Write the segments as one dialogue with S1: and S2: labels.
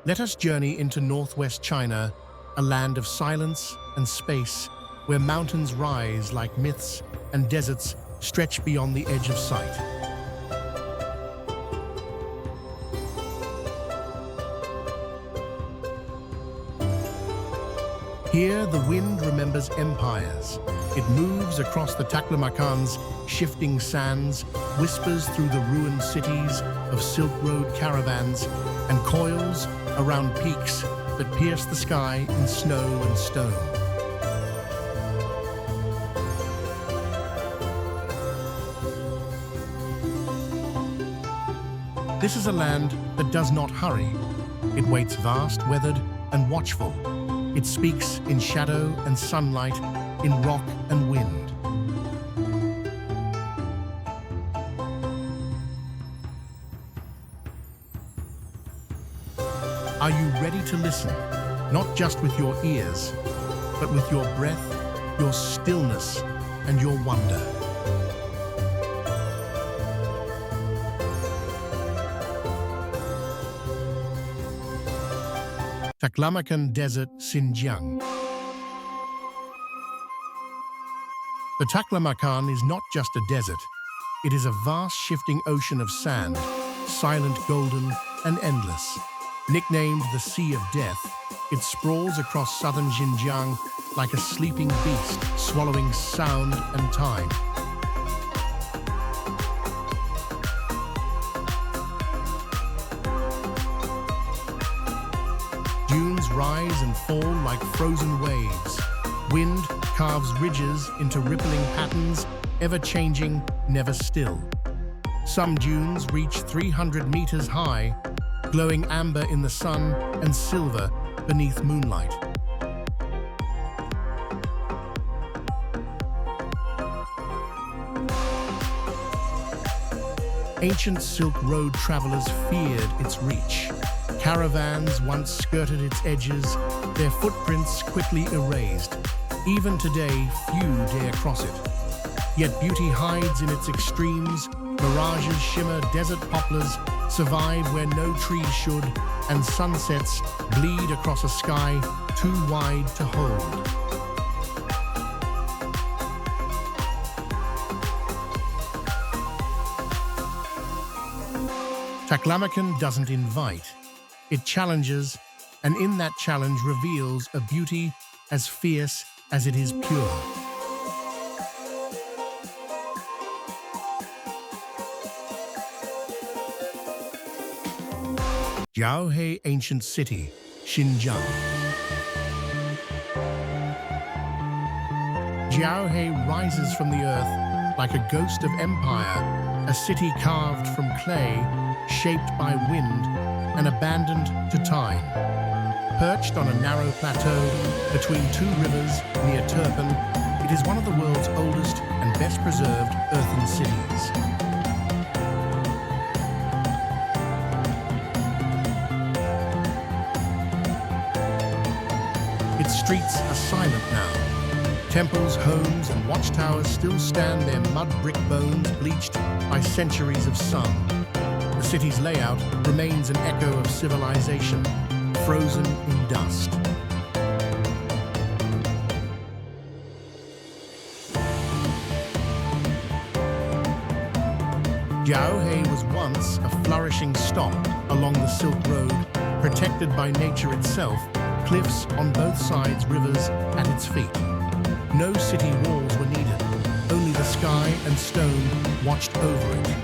S1: Let us journey into northwest China, a land of silence and space, where mountains rise like myths and deserts stretch beyond the edge of sight. Here, the wind remembers empires. It moves across the Taklamakan's shifting sands, whispers through the ruined cities of Silk Road caravans, and coils around peaks that pierce the sky in snow and stone. This is a land that does not hurry. It waits vast, weathered, and watchful. It speaks in shadow and sunlight, in rock and wind. Are you ready to listen? Not just with your ears, but with your breath, your stillness, and your wonder. Taklamakan Desert, Xinjiang. The Taklamakan is not just a desert. It is a vast shifting ocean of sand, silent, golden, and endless. Nicknamed the Sea of Death, it sprawls across southern Xinjiang like a sleeping beast, swallowing sound and time. Dunes rise and fall like frozen waves. Wind carves ridges into rippling patterns, ever-changing, never still. Some dunes reach 300 meters high, glowing amber in the sun and silver beneath moonlight. Ancient Silk Road travelers feared its reach. Caravans once skirted its edges, their footprints quickly erased. Even today, few dare cross it. Yet beauty hides in its extremes. Mirages shimmer, desert poplars survive where no trees should, and sunsets bleed across a sky too wide to hold. Taklamakan doesn't invite. It challenges, and in that challenge reveals a beauty as fierce as it is pure. Jiaohe Ancient City, Xinjiang. Jiaohe rises from the earth like a ghost of empire, a city carved from clay, shaped by wind, and abandoned to time. Perched on a narrow plateau between two rivers near Turpan, it is one of the world's oldest and best preserved earthen cities. Its streets are silent now. Temples, homes, and watchtowers still stand their mud brick bones bleached by centuries of sun. The city's layout remains an echo of civilization, frozen in dust. Jiaohe was once a flourishing stop along the Silk Road, protected by nature itself, cliffs on both sides, rivers at its feet. No city walls were needed, only the sky and stone watched over it.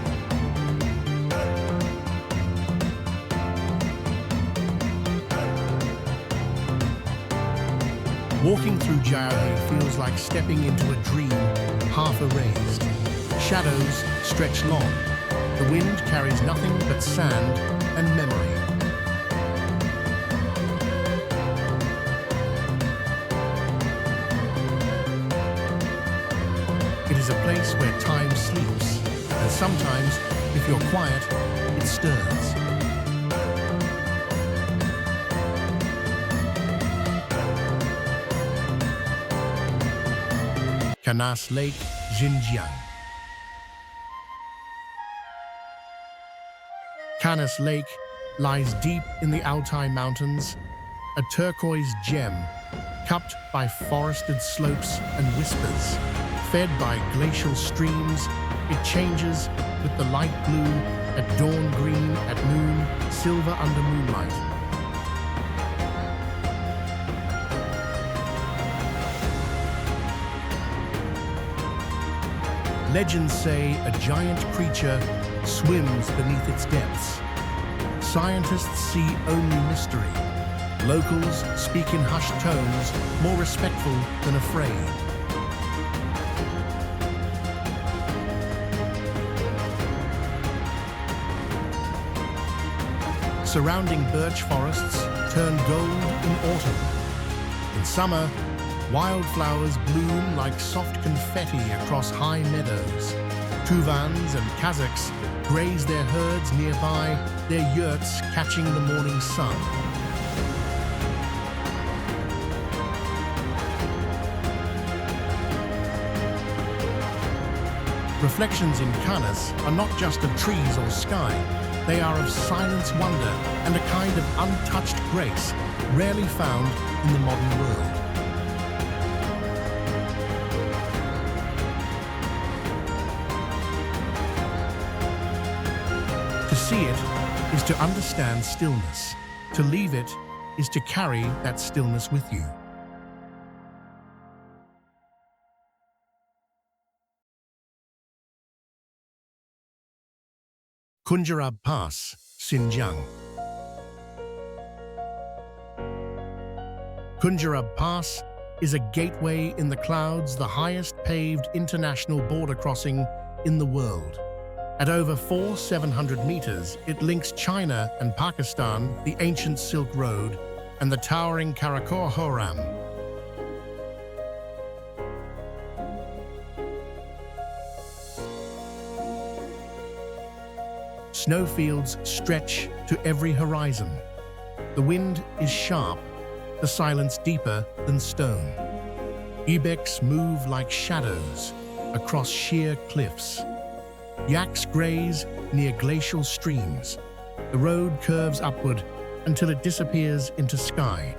S1: Walking through Jiaohe feels like stepping into a dream, half erased. Shadows stretch long. The wind carries nothing but sand and memory. It is a place where time sleeps, and sometimes, if you're quiet, it stirs. Canas Lake, Xinjiang. Canas Lake lies deep in the Altai Mountains, a turquoise gem, cupped by forested slopes and whispers. Fed by glacial streams, it changes with the light blue at dawn, green at noon, silver under moonlight. Legends say a giant creature swims beneath its depths. Scientists see only mystery. Locals speak in hushed tones, more respectful than afraid. Surrounding birch forests turn gold in autumn. In summer, wildflowers bloom like soft confetti across high meadows. Tuvans and Kazakhs graze their herds nearby, their yurts catching the morning sun. Reflections in Canas are not just of trees or sky. They are of silence, wonder, and a kind of untouched grace rarely found in the modern world. To see it is to understand stillness. To leave it is to carry that stillness with you. Khunjerab Pass, Xinjiang. Khunjerab Pass is a gateway in the clouds, the highest paved international border crossing in the world. At over 700 meters, it links China and Pakistan, the ancient Silk Road, and the towering Karakoram. Snowfields stretch to every horizon. The wind is sharp, the silence deeper than stone. Ibex move like shadows across sheer cliffs. Yaks graze near glacial streams. The road curves upward until it disappears into sky.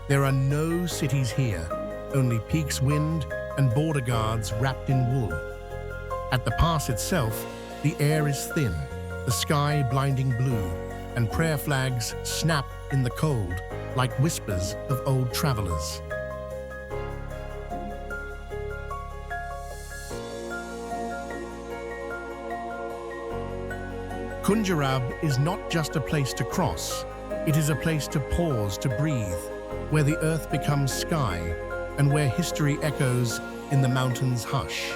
S1: There are no cities here, only peaks, wind, and border guards wrapped in wool. At the pass itself, the air is thin, the sky blinding blue, and prayer flags snap in the cold like whispers of old travelers. Khunjerab is not just a place to cross, it is a place to pause, to breathe, where the earth becomes sky and where history echoes in the mountains' hush.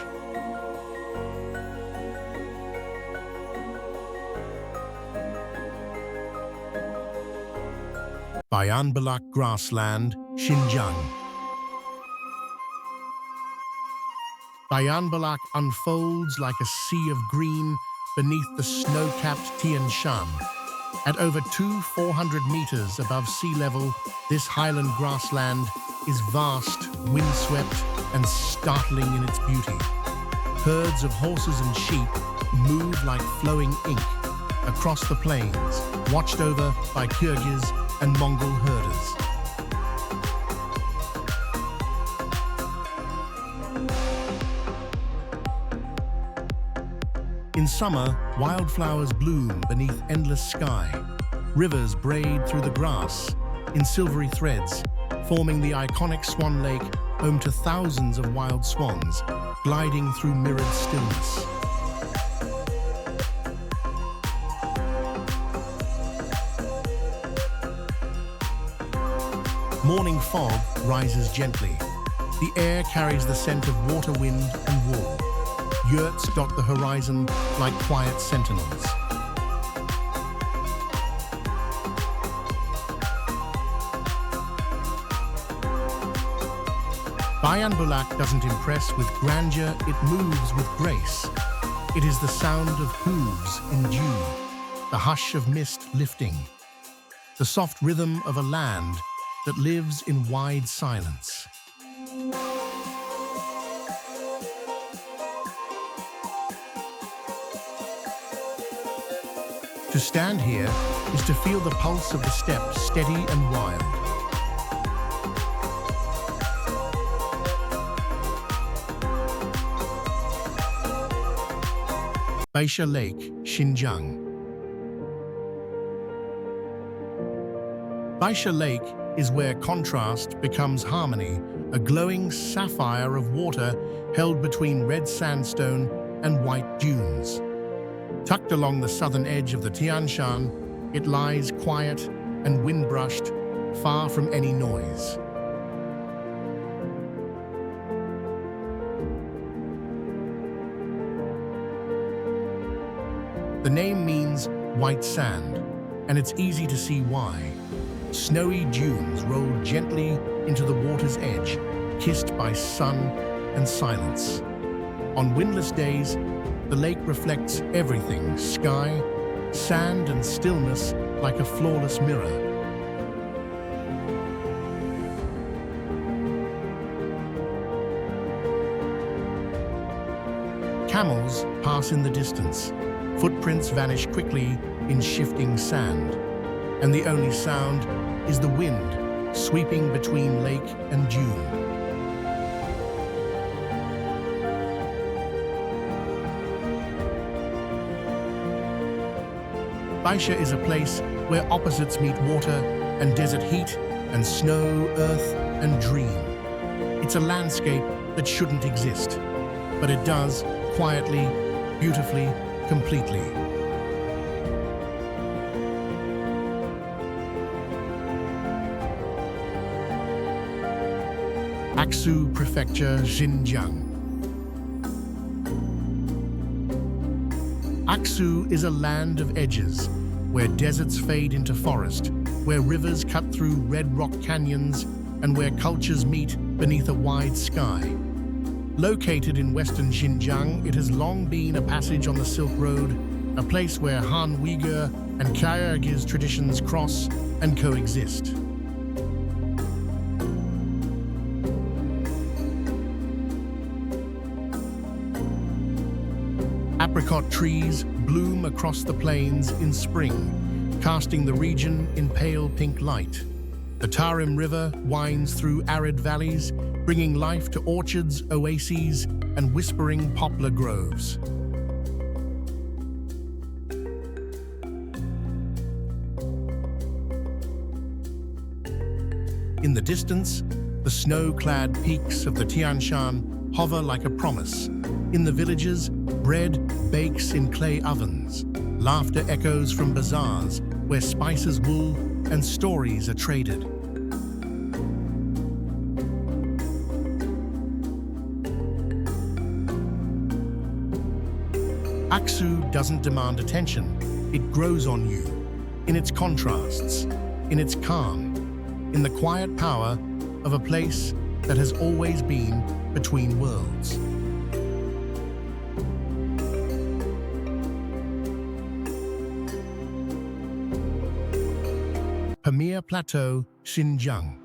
S1: Bayanbulak grassland, Xinjiang. Bayanbulak unfolds like a sea of green beneath the snow-capped Tian Shan. At over 400 meters above sea level, this highland grassland is vast, windswept, and startling in its beauty. Herds of horses and sheep move like flowing ink across the plains, watched over by Kyrgyz and Mongol herders. In summer, wildflowers bloom beneath endless sky. Rivers braid through the grass in silvery threads, forming the iconic Swan Lake, home to thousands of wild swans, gliding through mirrored stillness. Morning fog rises gently. The air carries the scent of water, wind, and wool. Yurts dot the horizon like quiet sentinels. Bayanbulak doesn't impress with grandeur, it moves with grace. It is the sound of hooves in dew, the hush of mist lifting, the soft rhythm of a land that lives in wide silence. To stand here is to feel the pulse of the steppe steady and wild. Baisha Lake, Xinjiang. Baisha Lake is where contrast becomes harmony, a glowing sapphire of water held between red sandstone and white dunes. Tucked along the southern edge of the Tian Shan, it lies quiet and wind-brushed, far from any noise. The name means white sand, and it's easy to see why. Snowy dunes roll gently into the water's edge, kissed by sun and silence. On windless days, the lake reflects everything, sky, sand, and stillness like a flawless mirror. Camels pass in the distance. Footprints vanish quickly in shifting sand, and the only sound is the wind sweeping between lake and dune. Baisha is a place where opposites meet: water and desert heat, and snow, earth, and dream. It's a landscape that shouldn't exist, but it does, quietly, beautifully, completely. Aksu Prefecture, Xinjiang. Aksu is a land of edges, where deserts fade into forest, where rivers cut through red rock canyons, and where cultures meet beneath a wide sky. Located in western Xinjiang, it has long been a passage on the Silk Road, a place where Han Uyghur and Kyrgyz traditions cross and coexist. Apricot trees bloom across the plains in spring, casting the region in pale pink light. The Tarim River winds through arid valleys, bringing life to orchards, oases, and whispering poplar groves. In the distance, the snow-clad peaks of the Tian Shan hover like a promise. In the villages, bread bakes in clay ovens. Laughter echoes from bazaars where spices, wool, and stories are traded. Aksu doesn't demand attention. It grows on you, in its contrasts, in its calm, in the quiet power of a place that has always been between worlds. Pamir Plateau, Xinjiang.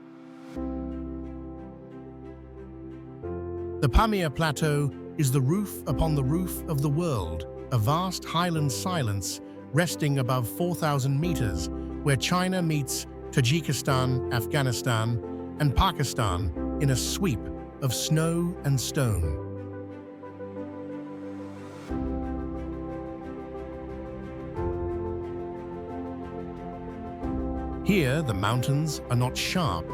S1: The Pamir Plateau is the roof upon the roof of the world, a vast highland silence resting above 4,000 meters, where China meets Tajikistan, Afghanistan, and Pakistan in a sweep of snow and stone. Here, the mountains are not sharp.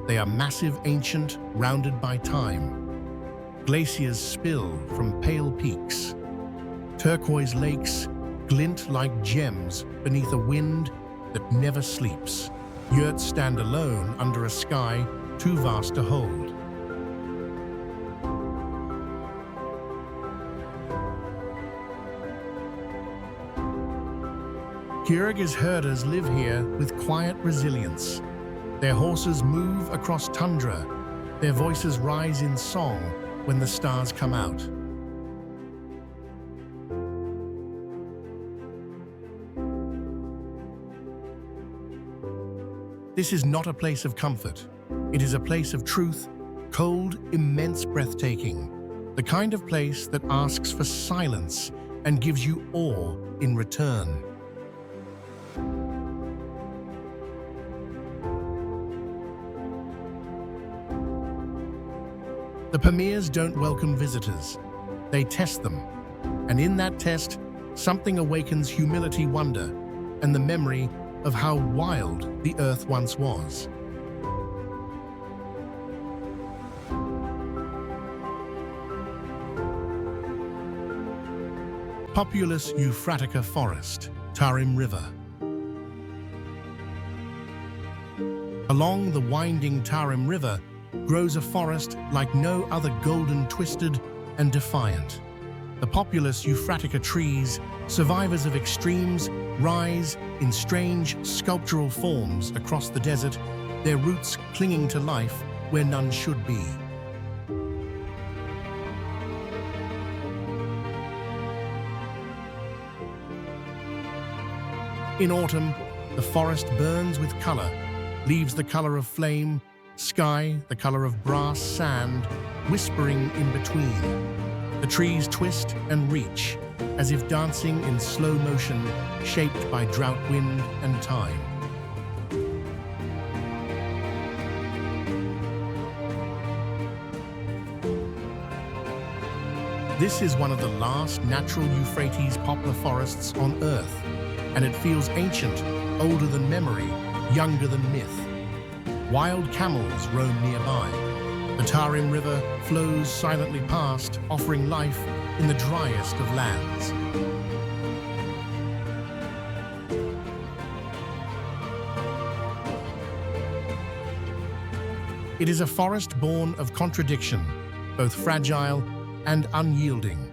S1: They are massive, ancient, rounded by time. Glaciers spill from pale peaks. Turquoise lakes glint like gems beneath a wind that never sleeps. Yurts stand alone under a sky too vast to hold. Kyrgyz herders live here with quiet resilience. Their horses move across tundra. Their voices rise in song when the stars come out. This is not a place of comfort. It is a place of truth, cold, immense, breathtaking. The kind of place that asks for silence and gives you awe in return. The Pamirs don't welcome visitors. They test them. And in that test, something awakens humility, wonder, and the memory of how wild the earth once was. Populous Euphratica Forest, Tarim River. Along the winding Tarim River grows a forest like no other, golden, twisted, and defiant. The populous Euphratica trees, survivors of extremes, rise in strange sculptural forms across the desert, their roots clinging to life where none should be. In autumn, the forest burns with color, leaves the color of flame, sky the color of brass, sand, whispering in between. The trees twist and reach, as if dancing in slow motion, shaped by drought, wind, and time. This is one of the last natural Euphrates poplar forests on Earth, and it feels ancient, older than memory, younger than myth. Wild camels roam nearby. The Tarim River flows silently past, offering life in the driest of lands. It is a forest born of contradiction, both fragile and unyielding.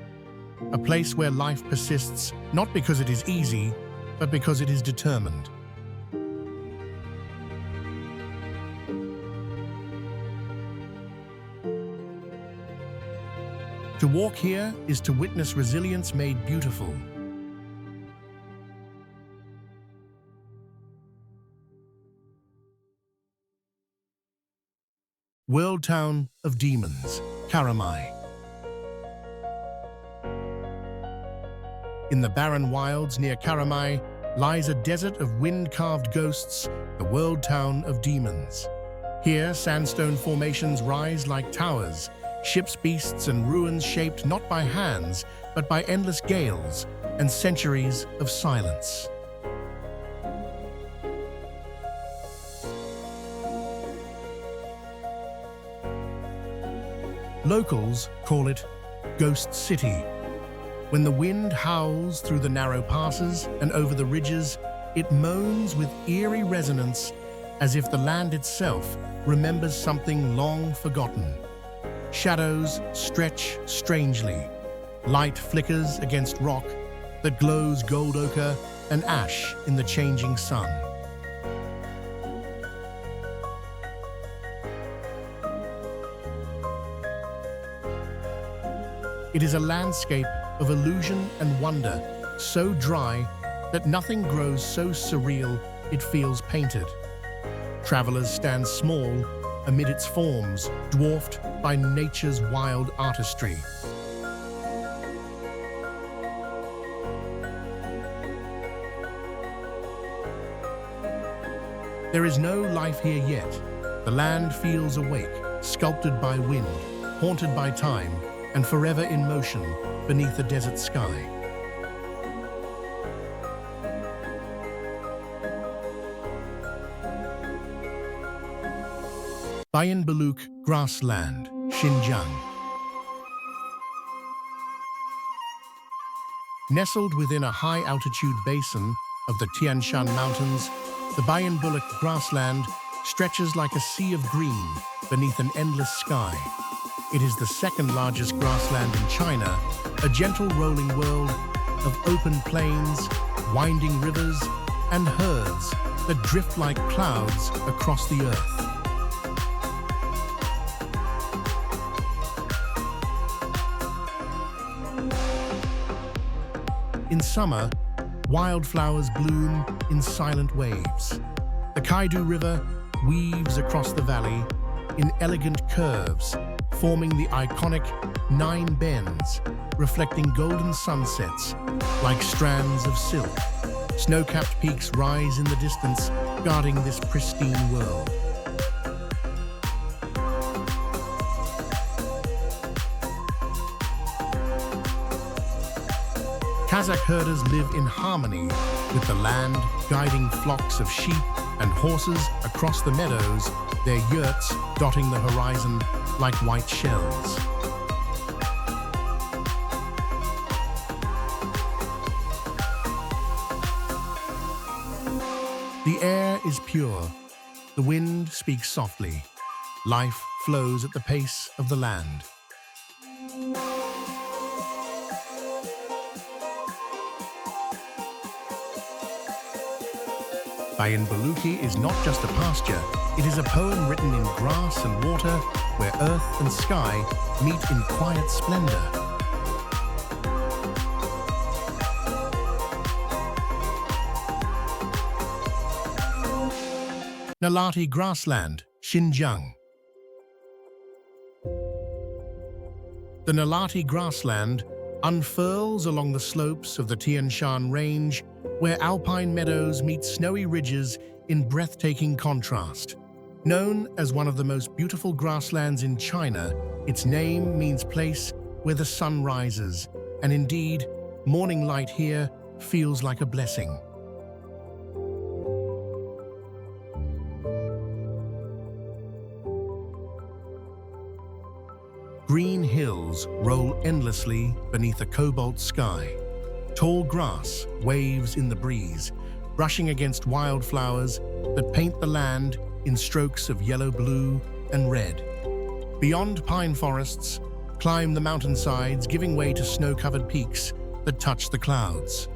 S1: A place where life persists not because it is easy, but because it is determined. To walk here is to witness resilience made beautiful. World Town of Demons, Karamai. In the barren wilds near Karamai lies a desert of wind-carved ghosts, the world town of demons. Here, sandstone formations rise like towers, ships, beasts, and ruins shaped not by hands, but by endless gales and centuries of silence. Locals call it Ghost City. When the wind howls through the narrow passes and over the ridges, it moans with eerie resonance, as if the land itself remembers something long forgotten. Shadows stretch strangely. Light flickers against rock that glows gold ochre and ash in the changing sun. It is a landscape of illusion and wonder, so dry that nothing grows so surreal it feels painted. Travelers stand small amid its forms, dwarfed by nature's wild artistry. There is no life here yet. The land feels awake, sculpted by wind, haunted by time, and forever in motion beneath a desert sky. Bayan Baluk Grassland, Xinjiang. Nestled within a high-altitude basin of the Tian Shan Mountains, the Bayan Baluk Grassland stretches like a sea of green beneath an endless sky. It is the second largest grassland in China, a gentle rolling world of open plains, winding rivers, and herds that drift like clouds across the earth. In summer, wildflowers bloom in silent waves. The Kaidu River weaves across the valley in elegant curves, forming the iconic 9 bends, reflecting golden sunsets like strands of silk. Snow-capped peaks rise in the distance, guarding this pristine world. Kazakh herders live in harmony with the land, guiding flocks of sheep and horses across the meadows, their yurts dotting the horizon like white shells. The air is pure, the wind speaks softly, life flows at the pace of the land. Bayan Baluki is not just a pasture, it is a poem written in grass and water where earth and sky meet in quiet splendor. Nalati grassland, Xinjiang. The Nalati grassland unfurls along the slopes of the Tian Shan Range, where alpine meadows meet snowy ridges in breathtaking contrast. Known as one of the most beautiful grasslands in China, its name means place where the sun rises, and indeed, morning light here feels like a blessing. Green hills roll endlessly beneath a cobalt sky. Tall grass waves in the breeze, brushing against wildflowers that paint the land in strokes of yellow, blue, and red. Beyond pine forests, climb the mountainsides, giving way to snow-covered peaks that touch the clouds.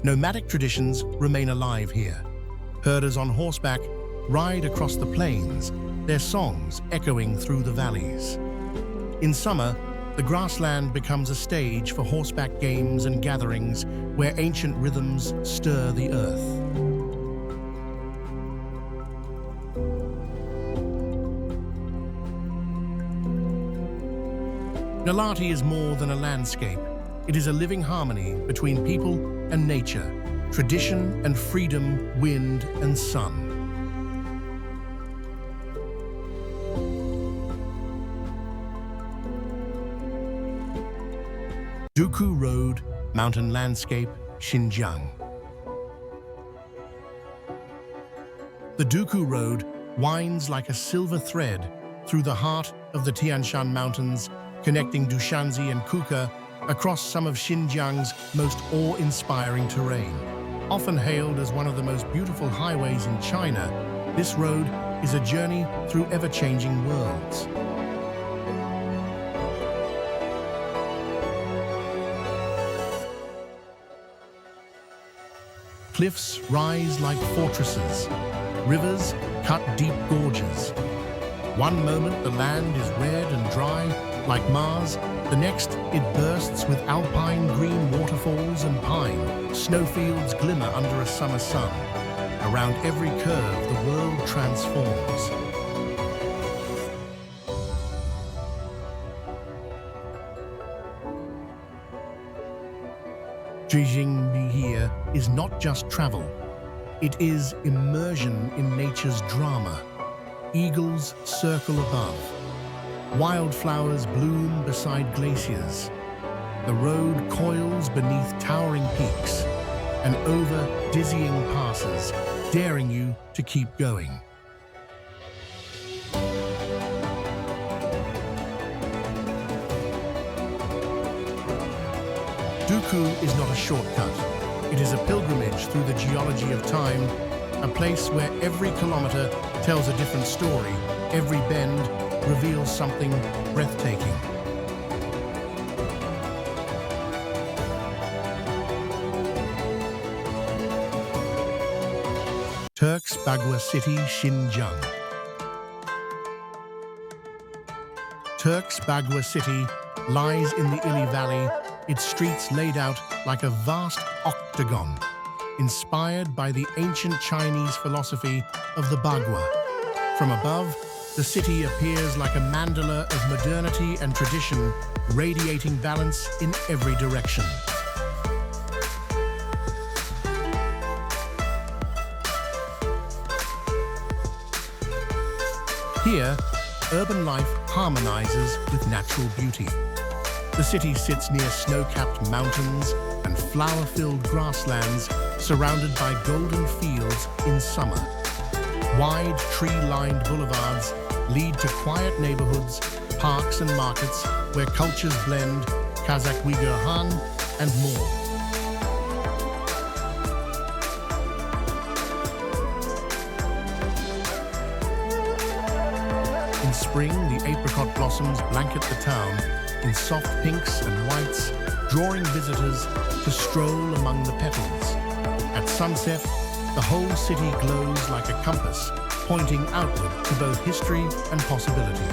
S1: Nomadic traditions remain alive here. Herders on horseback ride across the plains, their songs echoing through the valleys. In summer, the grassland becomes a stage for horseback games and gatherings where ancient rhythms stir the earth. Nalati is more than a landscape. It is a living harmony between people and nature, tradition and freedom, wind and sun. Duku Road, mountain landscape, Xinjiang. The Duku Road winds like a silver thread through the heart of the Tian Shan Mountains, connecting Dushanzi and Kuka across some of Xinjiang's most awe-inspiring terrain. Often hailed as one of the most beautiful highways in China, this road is a journey through ever-changing worlds. Cliffs rise like fortresses, rivers cut deep gorges. One moment the land is red and dry, like Mars, the next it bursts with alpine green waterfalls and pine. Snowfields glimmer under a summer sun. Around every curve, the world transforms. Jijing here is not just travel. It is immersion in nature's drama. Eagles circle above. Wildflowers bloom beside glaciers. The road coils beneath towering peaks and over dizzying passes, daring you to keep going. Duku is not a shortcut. It is a pilgrimage through the geology of time, a place where every kilometer tells a different story, every bend reveals something breathtaking. Turks Bagua City, Xinjiang. Turks Bagua City lies in the Ili Valley, its streets laid out like a vast octagon, inspired by the ancient Chinese philosophy of the Bagua. From above, the city appears like a mandala of modernity and tradition, radiating balance in every direction. Here, urban life harmonizes with natural beauty. The city sits near snow-capped mountains and flower-filled grasslands surrounded by golden fields in summer. Wide, tree-lined boulevards lead to quiet neighborhoods, parks and markets where cultures blend, Kazakh Uyghur Han, and more. In spring, the apricot blossoms blanket the town in soft pinks and whites, drawing visitors to stroll among the petals. At sunset, the whole city glows like a compass, pointing outward to both history and possibility.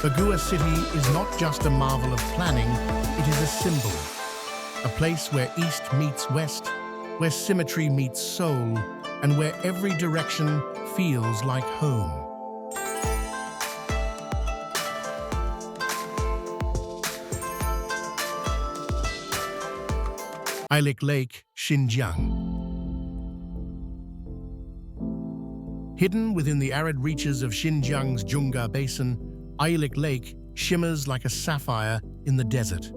S1: Bagua City is not just a marvel of planning, it is a symbol. A place where east meets west, where symmetry meets soul, and where every direction feels like home. Aylik Lake, Xinjiang. Hidden within the arid reaches of Xinjiang's Junggar Basin, Aylik Lake shimmers like a sapphire in the desert.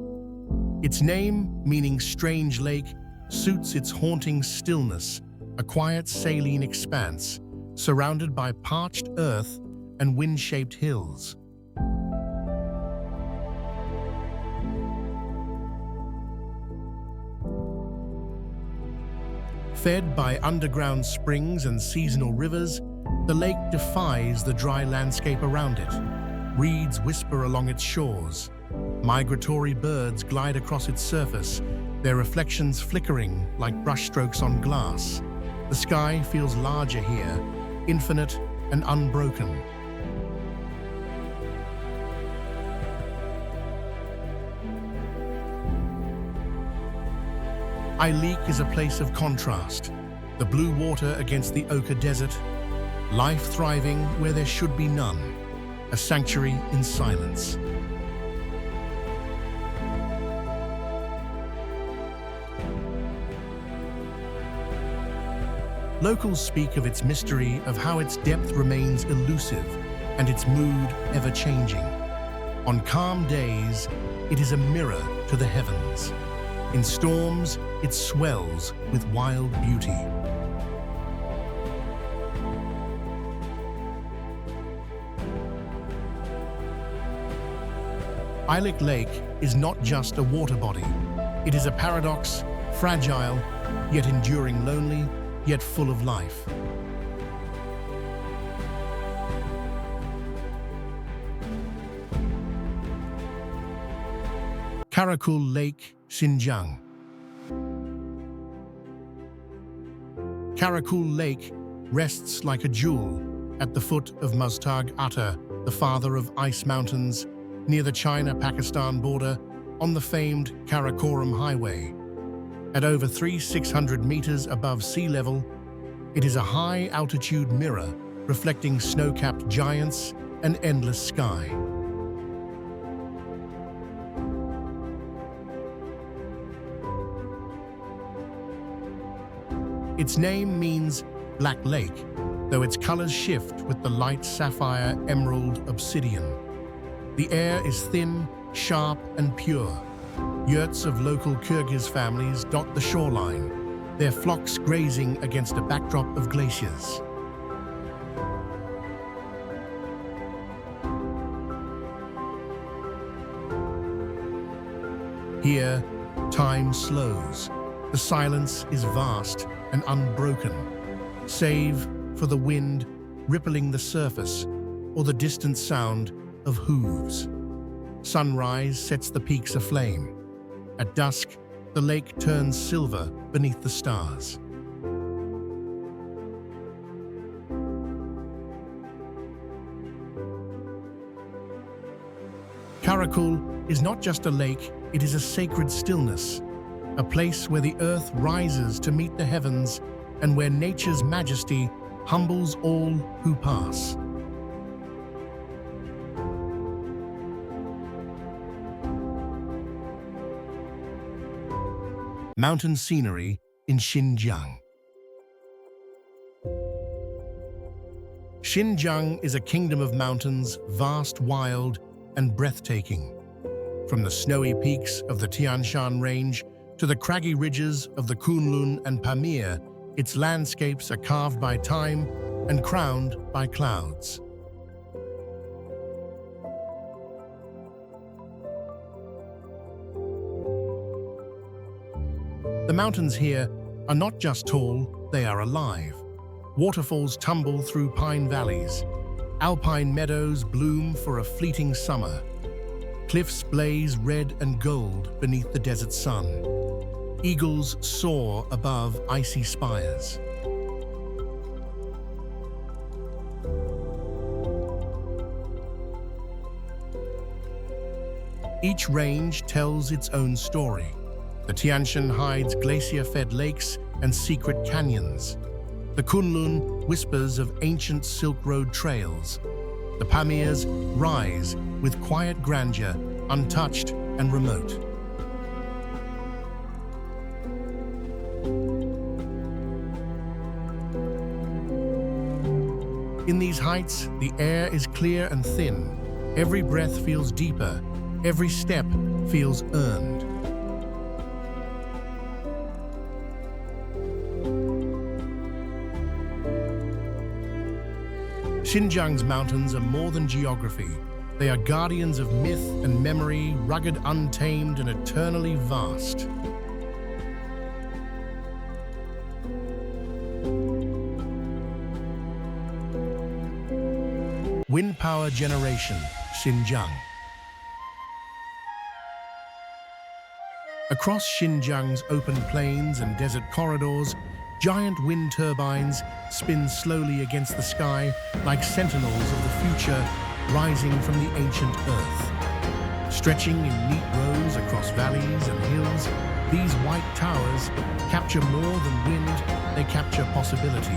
S1: Its name, meaning strange lake, suits its haunting stillness, a quiet saline expanse, surrounded by parched earth and wind-shaped hills. Fed by underground springs and seasonal rivers, the lake defies the dry landscape around it. Reeds whisper along its shores. Migratory birds glide across its surface, their reflections flickering like brushstrokes on glass. The sky feels larger here, infinite and unbroken. Aylik is a place of contrast. The blue water against the ochre desert, life thriving where there should be none, a sanctuary in silence. Locals speak of its mystery, of how its depth remains elusive and its mood ever-changing. On calm days, it is a mirror to the heavens. In storms, it swells with wild beauty. Aylik Lake is not just a water body. It is a paradox, fragile, yet enduring, lonely, yet full of life. Karakul Lake, Xinjiang. Karakul Lake rests like a jewel at the foot of Muztagh Atta, the father of ice mountains, near the China-Pakistan border on the famed Karakoram Highway. At over 3,600 meters above sea level, it is a high-altitude mirror reflecting snow-capped giants and endless sky. Its name means Black Lake, though its colors shift with the light sapphire, emerald, obsidian. The air is thin, sharp, and pure. Yurts of local Kyrgyz families dot the shoreline, their flocks grazing against a backdrop of glaciers. Here, time slows. The silence is vast and unbroken, save for the wind rippling the surface or the distant sound of hooves. Sunrise sets the peaks aflame. At dusk, the lake turns silver beneath the stars. Karakul is not just a lake, it is a sacred stillness, a place where the earth rises to meet the heavens and where nature's majesty humbles all who pass. Mountain scenery in Xinjiang. Xinjiang is a kingdom of mountains, vast, wild, and breathtaking. From the snowy peaks of the Tian Shan Range to the craggy ridges of the Kunlun and Pamir, its landscapes are carved by time and crowned by clouds. The mountains here are not just tall, they are alive. Waterfalls tumble through pine valleys. Alpine meadows bloom for a fleeting summer. Cliffs blaze red and gold beneath the desert sun. Eagles soar above icy spires. Each range tells its own story. The Tian Shan hides glacier-fed lakes and secret canyons. The Kunlun whispers of ancient Silk Road trails. The Pamirs rise with quiet grandeur, untouched and remote. In these heights, the air is clear and thin. Every breath feels deeper. Every step feels earned. Xinjiang's mountains are more than geography. They are guardians of myth and memory, rugged, untamed, and eternally vast. Wind power generation, Xinjiang. Across Xinjiang's open plains and desert corridors, giant wind turbines spin slowly against the sky like sentinels of the future rising from the ancient earth. Stretching in neat rows across valleys and hills, these white towers capture more than wind, they capture possibility.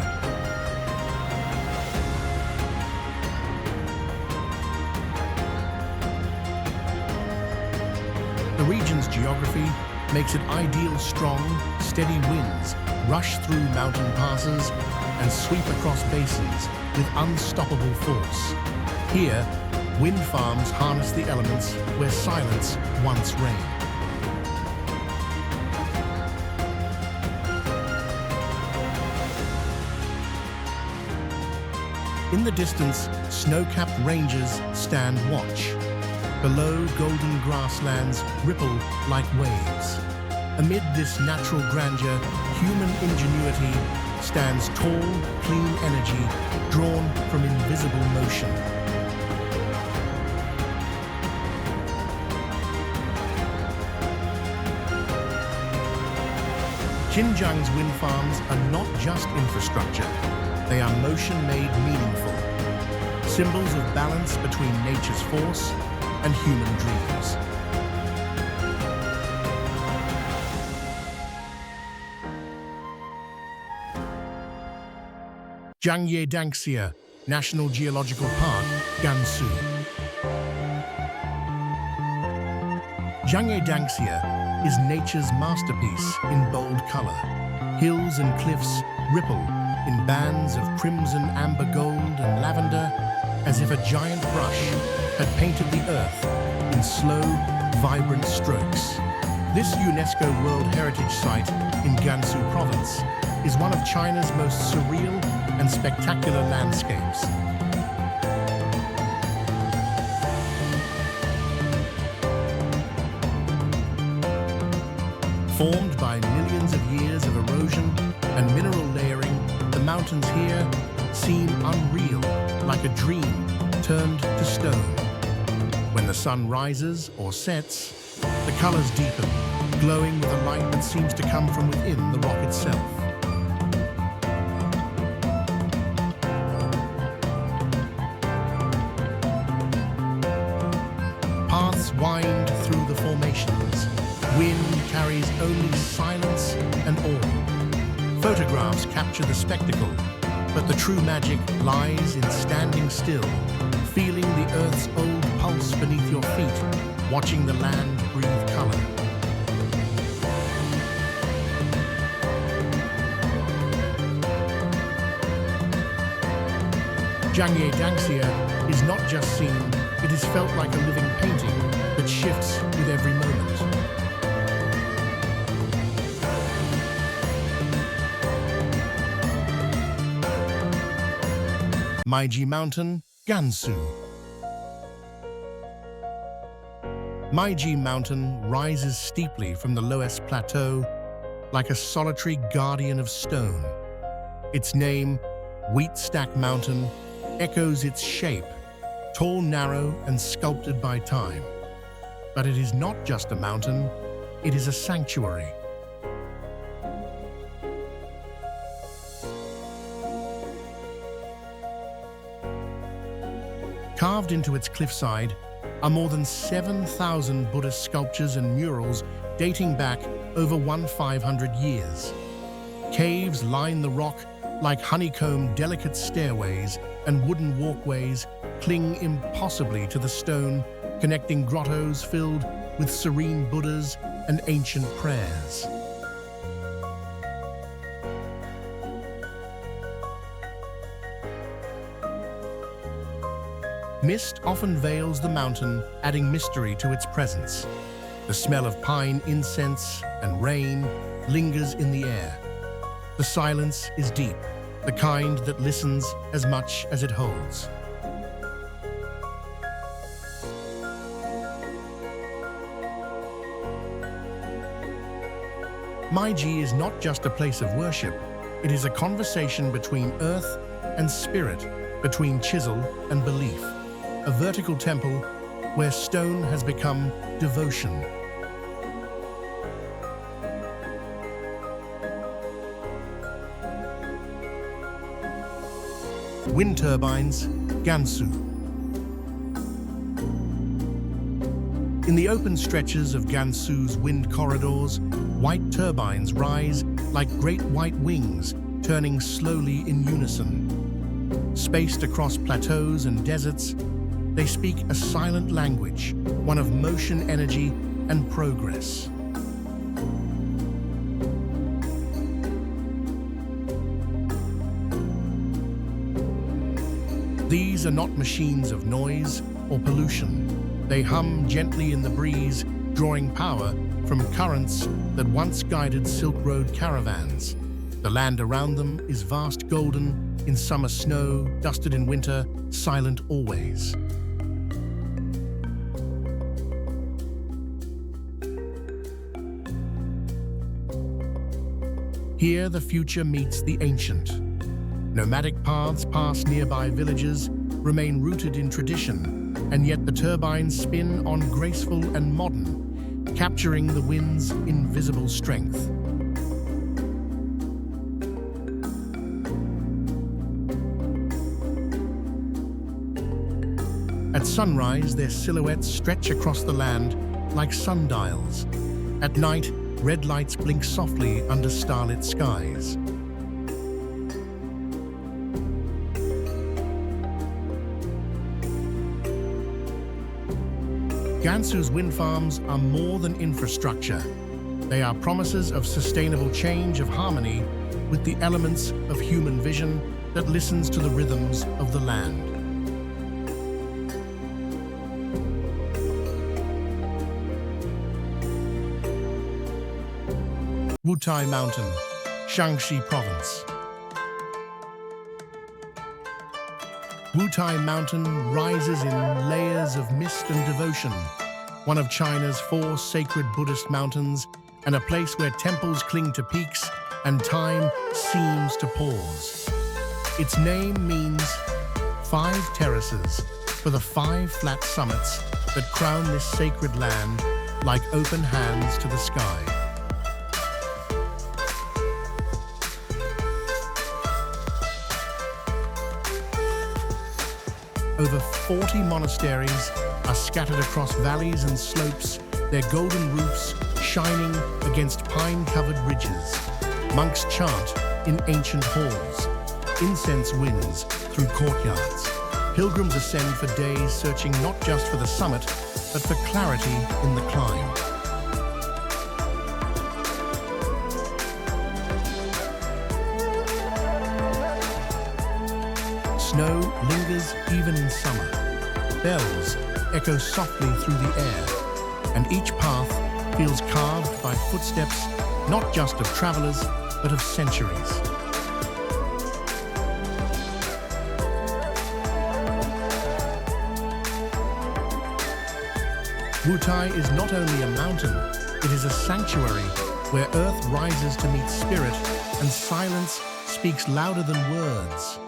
S1: The region's geography makes it ideal. Strong, steady winds rush through mountain passes and sweep across basins with unstoppable force. Here, wind farms harness the elements where silence once reigned. In the distance, snow-capped ranges stand watch. Below, golden grasslands ripple like waves. Amid this natural grandeur, human ingenuity stands tall, clean energy drawn from invisible motion. Xinjiang's wind farms are not just infrastructure, they are motion made meaningful, symbols of balance between nature's force and human dreams. Zhangye Dangxia National Geological Park, Gansu. Zhangye Dangxia is nature's masterpiece in bold color. Hills and cliffs ripple in bands of crimson, amber, gold, and lavender, as if a giant brush had painted the earth in slow, vibrant strokes. This UNESCO World Heritage Site in Gansu Province is one of China's most surreal and spectacular landscapes. Formed by millions of years of erosion and mineral layering, the mountains here seem unreal, like a dream turned to stone. When the sun rises or sets, the colors deepen, glowing with a light that seems to come from within the rock itself. Paths wind through the formations. Wind carries only silence and awe. Photographs capture the spectacle, but the true magic lies in standing still, feeling the earth's old pulse beneath your feet, watching the land breathe color. Zhangye Dangxia is not just seen, it is felt like a living painting that shifts with every moment. Meiji Mountain, Gansu. Meiji Mountain rises steeply from the lowest plateau like a solitary guardian of stone. Its name, Wheat Stack Mountain, echoes its shape, tall, narrow, and sculpted by time. But it is not just a mountain, it is a sanctuary. Carved into its cliffside are more than 7,000 Buddhist sculptures and murals dating back over 1,500 years. Caves line the rock like honeycomb delicate stairways, and wooden walkways cling impossibly to the stone, connecting grottos filled with serene Buddhas and ancient prayers. Mist often veils the mountain, adding mystery to its presence. The smell of pine, incense, and rain lingers in the air. The silence is deep, the kind that listens as much as it holds. Meiji is not just a place of worship, it is a conversation between earth and spirit, between chisel and belief. A vertical temple where stone has become devotion. Wind turbines, Gansu. In the open stretches of Gansu's wind corridors, white turbines rise like great white wings, turning slowly in unison. Spaced across plateaus and deserts, they speak a silent language, one of motion, energy, and progress. These are not machines of noise or pollution. They hum gently in the breeze, drawing power from currents that once guided Silk Road caravans. The land around them is vast, golden in summer snow, dusted in winter, silent always. Here the future meets the ancient. Nomadic paths pass nearby villages, remain rooted in tradition, and yet the turbines spin on graceful and modern, capturing the wind's invisible strength. At sunrise, their silhouettes stretch across the land like sundials. At night, red lights blink softly under starlit skies. Gansu's wind farms are more than infrastructure. They are promises of sustainable change, of harmony with the elements of human vision that listens to the rhythms of the land. Wutai Mountain, Shaanxi Province. Wutai Mountain rises in layers of mist and devotion, one of China's 4 sacred Buddhist mountains, and a place where temples cling to peaks and time seems to pause. Its name means 5 terraces for the 5 flat summits that crown this sacred land like open hands to the sky. Over 40 monasteries are scattered across valleys and slopes, their golden roofs shining against pine-covered ridges. Monks chant in ancient halls. Incense winds through courtyards. Pilgrims ascend for days, searching not just for the summit, but for clarity in the climb. Snow lingers even in summer. Bells echo softly through the air, and each path feels carved by footsteps not just of travelers, but of centuries. Wutai is not only a mountain, it is a sanctuary where earth rises to meet spirit and silence speaks louder than words.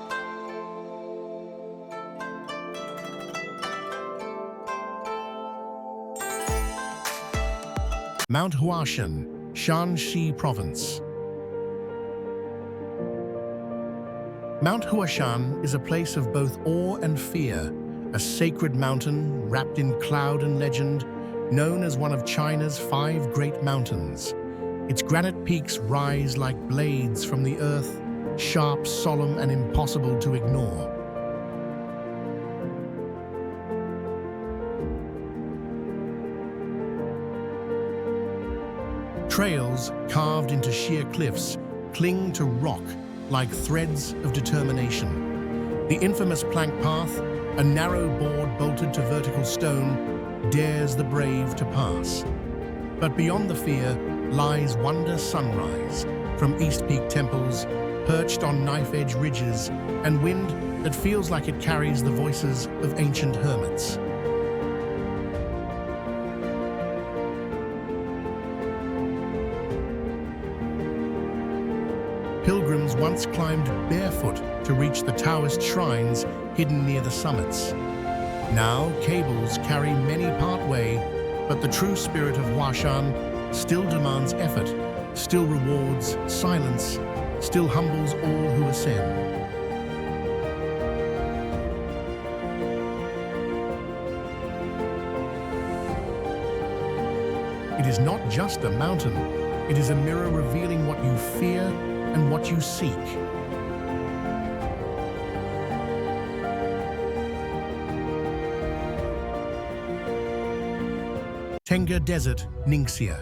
S1: Mount Huashan, Shanxi Province. Mount Huashan is a place of both awe and fear, a sacred mountain wrapped in cloud and legend, known as one of China's 5 great mountains. Its granite peaks rise like blades from the earth, sharp, solemn, and impossible to ignore. Trails carved into sheer cliffs cling to rock like threads of determination. The infamous plank path, a narrow board bolted to vertical stone, dares the brave to pass. But beyond the fear lies wonder sunrise, from East Peak temples, perched on knife-edge ridges, and wind that feels like it carries the voices of ancient hermits. Pilgrims once climbed barefoot to reach the Taoist shrines hidden near the summits. Now, cables carry many part way, but the true spirit of Huashan still demands effort, still rewards silence, still humbles all who ascend. It is not just a mountain, it is a mirror revealing what you fear and what you seek. Tengger Desert, Ningxia.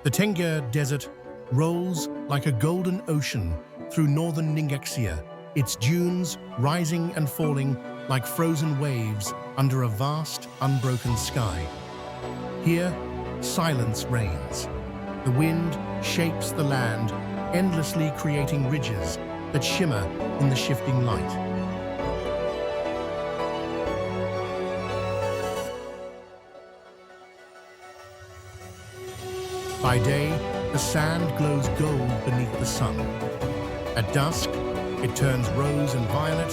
S1: The Tengger Desert rolls like a golden ocean through northern Ningxia, its dunes rising and falling like frozen waves under a vast, unbroken sky. Here, silence reigns. The wind shapes the land, endlessly creating ridges that shimmer in the shifting light. By day, the sand glows gold beneath the sun. At dusk, it turns rose and violet,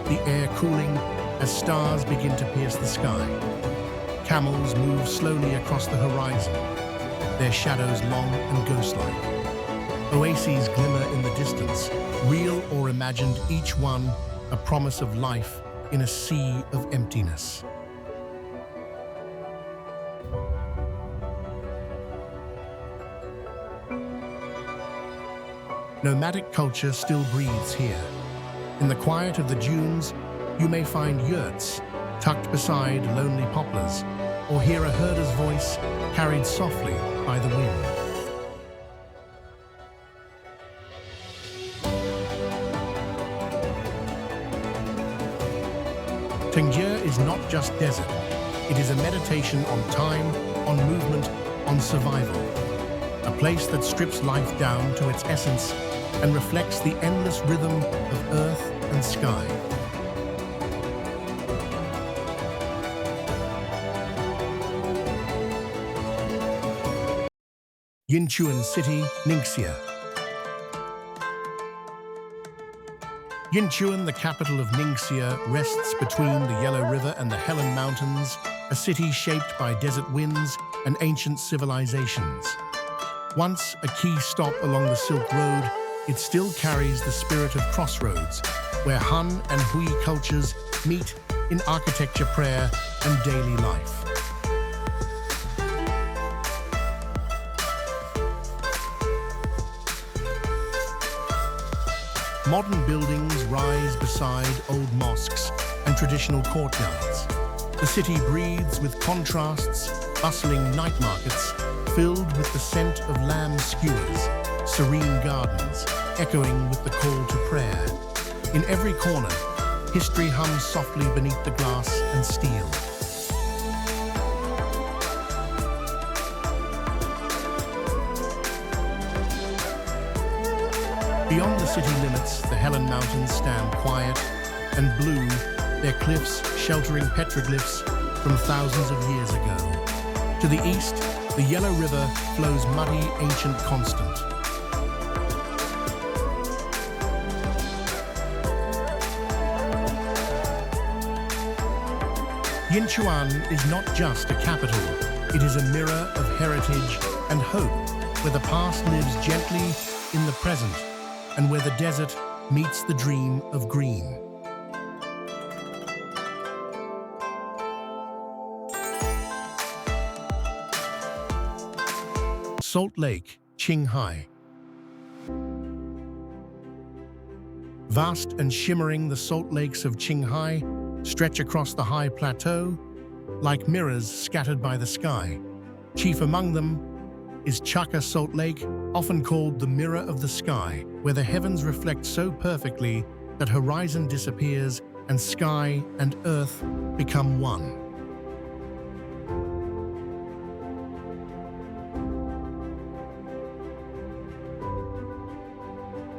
S1: the air cooling as stars begin to pierce the sky. Camels move slowly across the horizon, their shadows long and ghost-like. Oases glimmer in the distance, real or imagined, each one a promise of life in a sea of emptiness. Nomadic culture still breathes here. In the quiet of the dunes, you may find yurts tucked beside lonely poplars, or hear a herder's voice carried softly by the wind. Tengger is not just desert. It is a meditation on time, on movement, on survival. A place that strips life down to its essence and reflects the endless rhythm of earth and sky. Yinchuan City, Ningxia. Yinchuan, the capital of Ningxia, rests between the Yellow River and the Helan Mountains, a city shaped by desert winds and ancient civilizations. Once a key stop along the Silk Road, it still carries the spirit of crossroads, where Han and Hui cultures meet in architecture, prayer, and daily life. Modern buildings rise beside old mosques and traditional courtyards. The city breathes with contrasts, bustling night markets filled with the scent of lamb skewers, serene gardens, echoing with the call to prayer. In every corner, history hums softly beneath the glass and steel. Beyond the city limits, the Helen Mountains stand quiet and blue, their cliffs sheltering petroglyphs from thousands of years ago. To the east, the Yellow River flows muddy, ancient constant. Yinchuan is not just a capital, it is a mirror of heritage and hope, where the past lives gently in the present and where the desert meets the dream of green. Salt Lake, Qinghai. Vast and shimmering, the salt lakes of Qinghai stretch across the high plateau like mirrors scattered by the sky. Chief among them is Chaka Salt Lake, often called the mirror of the sky, where the heavens reflect so perfectly that horizon disappears and sky and earth become one.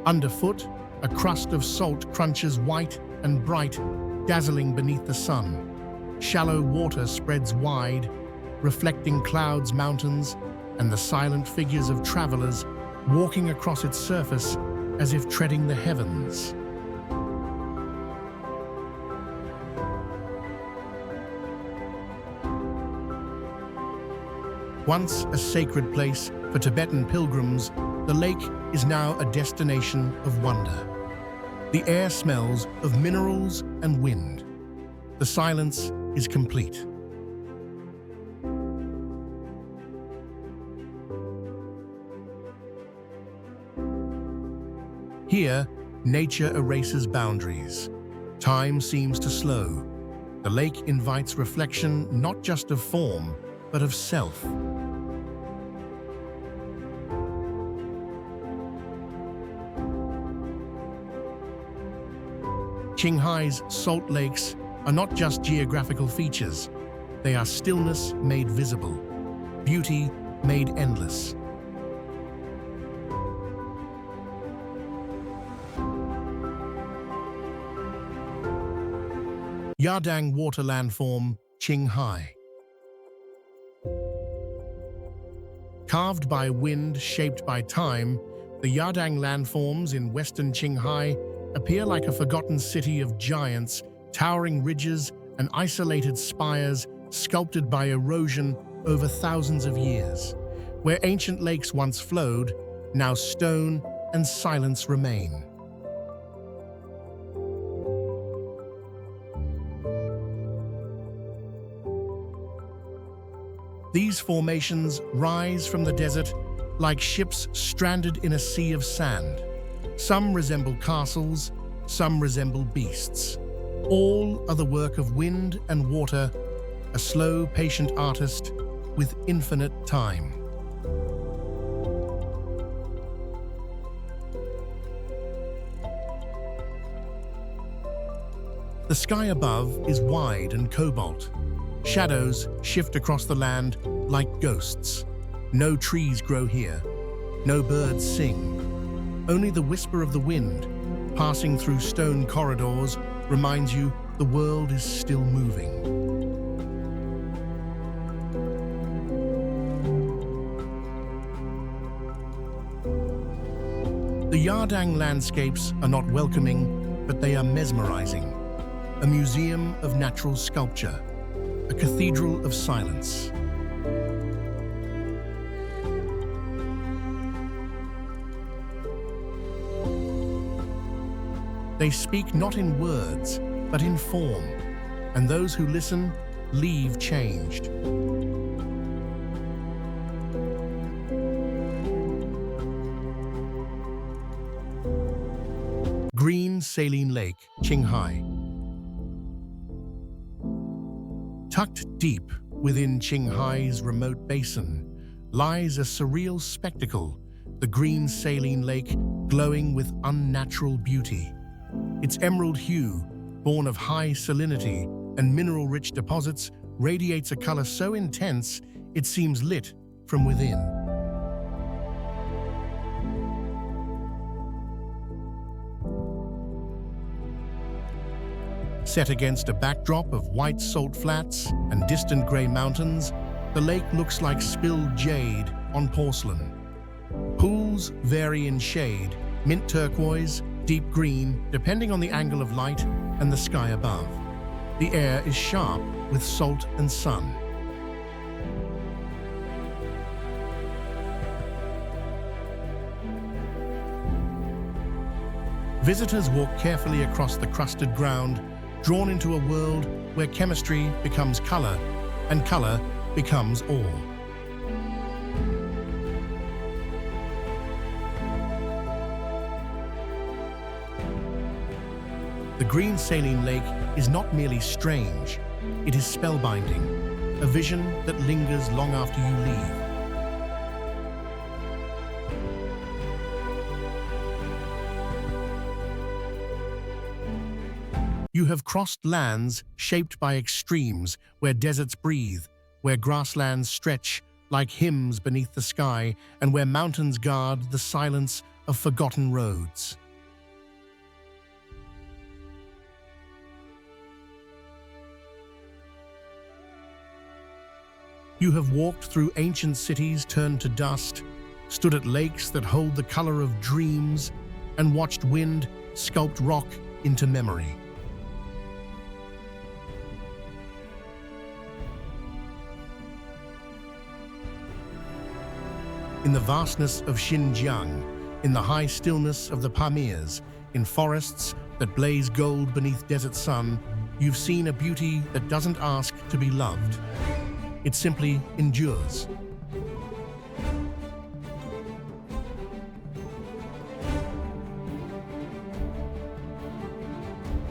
S1: Underfoot, a crust of salt crunches white and bright, dazzling beneath the sun. Shallow water spreads wide, reflecting clouds, mountains, and the silent figures of travelers walking across its surface as if treading the heavens. Once a sacred place for Tibetan pilgrims, the lake is now a destination of wonder. The air smells of minerals and wind. The silence is complete. Here, nature erases boundaries. Time seems to slow. The lake invites reflection not just of form, but of self. Qinghai's salt lakes are not just geographical features. They are stillness made visible, beauty made endless. Yardang Water Landform, Qinghai. Carved by wind, shaped by time, the Yardang landforms in western Qinghai appear like a forgotten city of giants, towering ridges and isolated spires sculpted by erosion over thousands of years. Where ancient lakes once flowed, now stone and silence remain. These formations rise from the desert like ships stranded in a sea of sand. Some resemble castles, some resemble beasts. All are the work of wind and water, a slow, patient artist with infinite time. The sky above is wide and cobalt. Shadows shift across the land like ghosts. No trees grow here. No birds sing. Only the whisper of the wind, passing through stone corridors, reminds you the world is still moving. The Yardang landscapes are not welcoming, but they are mesmerizing. A museum of natural sculpture, a cathedral of silence. They speak not in words, but in form, and those who listen leave changed. Green Saline Lake, Qinghai. Tucked deep within Qinghai's remote basin lies a surreal spectacle, the green saline lake glowing with unnatural beauty. Its emerald hue, born of high salinity and mineral-rich deposits, radiates a color so intense it seems lit from within. Set against a backdrop of white salt flats and distant gray mountains, the lake looks like spilled jade on porcelain. Pools vary in shade, mint turquoise, deep green, depending on the angle of light and the sky above. The air is sharp with salt and sun. Visitors walk carefully across the crusted ground, drawn into a world where chemistry becomes color and color becomes awe. The green saline lake is not merely strange, it is spellbinding, a vision that lingers long after you leave. You have crossed lands shaped by extremes, where deserts breathe, where grasslands stretch like hymns beneath the sky, and where mountains guard the silence of forgotten roads. You have walked through ancient cities turned to dust, stood at lakes that hold the color of dreams, and watched wind sculpt rock into memory. In the vastness of Xinjiang, in the high stillness of the Pamirs, in forests that blaze gold beneath desert sun, you've seen a beauty that doesn't ask to be loved. It simply endures.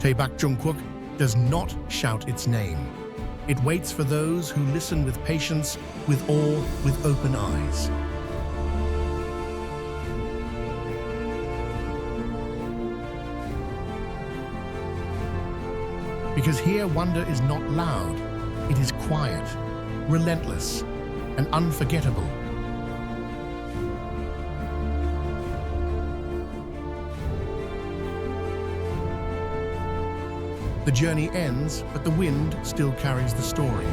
S1: Taebak Jungkook does not shout its name. It waits for those who listen with patience, with awe, with open eyes. Because here wonder is not loud, it is quiet, relentless, and unforgettable. The journey ends, but the wind still carries the story.